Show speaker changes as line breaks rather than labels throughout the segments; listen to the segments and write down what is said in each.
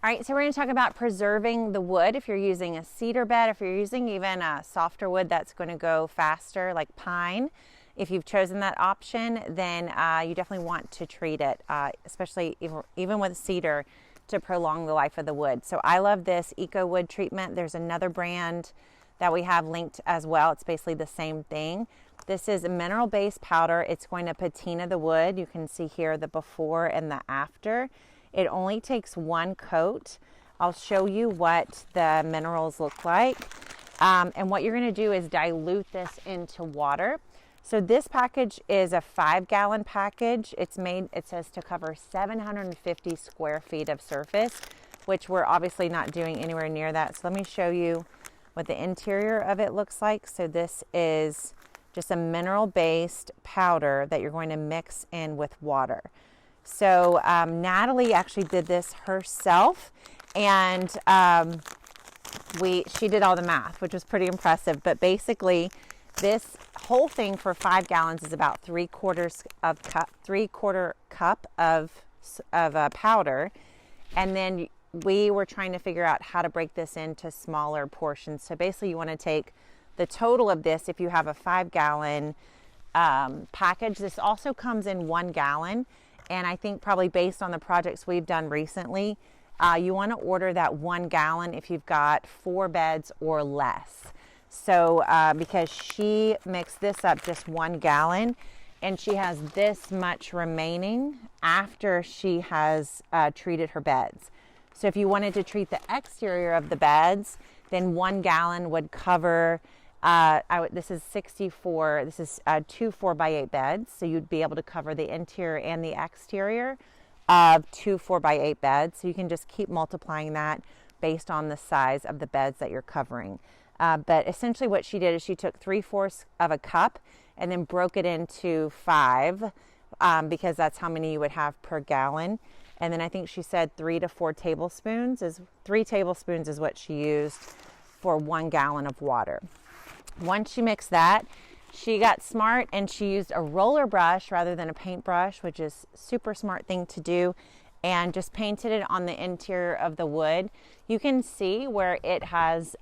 All right, so we're going to talk about preserving the wood. If you're using a cedar bed, if you're using even a softer wood that's going to go faster, like pine, if you've chosen that option, then you definitely want to treat it, especially even with cedar, to prolong the life of the wood. So I love this Eco Wood treatment. There's another brand that we have linked as well. It's basically the same thing. This is a mineral-based powder. It's going to patina the wood. You can see here the before and the after. It only takes one coat. I'll show you what the minerals look like. And what you're going to do is dilute this into water. So this package is a 5-gallon package. It's made, it says, to cover 750 square feet of surface, which we're obviously not doing anywhere near that. So let me show you what the interior of it looks like. So this is just a mineral-based powder that you're going to mix in with water. So Natalie actually did this herself, and she did all the math, which was pretty impressive. But basically, this whole thing for 5 gallons is about 3/4 cup of powder, and then we were trying to figure out how to break this into smaller portions. So basically, you want to take the total of this. If you have a 5-gallon package, this also comes in 1 gallon. And I think probably based on the projects we've done recently, you want to order that 1 gallon if you've got 4 beds or less. So because she mixed this up just 1 gallon, and she has this much remaining after she has treated her beds. So if you wanted to treat the exterior of the beds, then 1 gallon would cover, this is 64, this is 2 4x8 beds. So you'd be able to cover the interior and the exterior of 2 4x8 beds. So you can just keep multiplying that based on the size of the beds that you're covering. But essentially what she did is she took 3/4 of a cup and then broke it into 5 because that's how many you would have per gallon. And then I think she said 3 to 4 tablespoons. 3 tablespoons is what she used for 1 gallon of water. Once she mixed that, she got smart and she used a roller brush rather than a paintbrush, which is a super smart thing to do, and just painted it on the interior of the wood. You can see where it has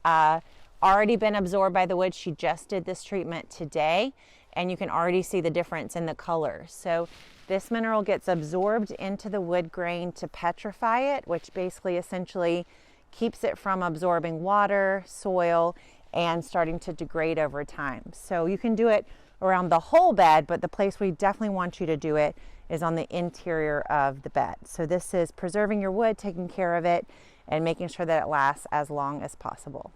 already been absorbed by the wood. She just did this treatment today, and you can already see the difference in the color. So this mineral gets absorbed into the wood grain to petrify it, which basically essentially keeps it from absorbing water, soil, and starting to degrade over time. So you can do it around the whole bed, but the place we definitely want you to do it is on the interior of the bed. So this is preserving your wood, taking care of it, and making sure that it lasts as long as possible.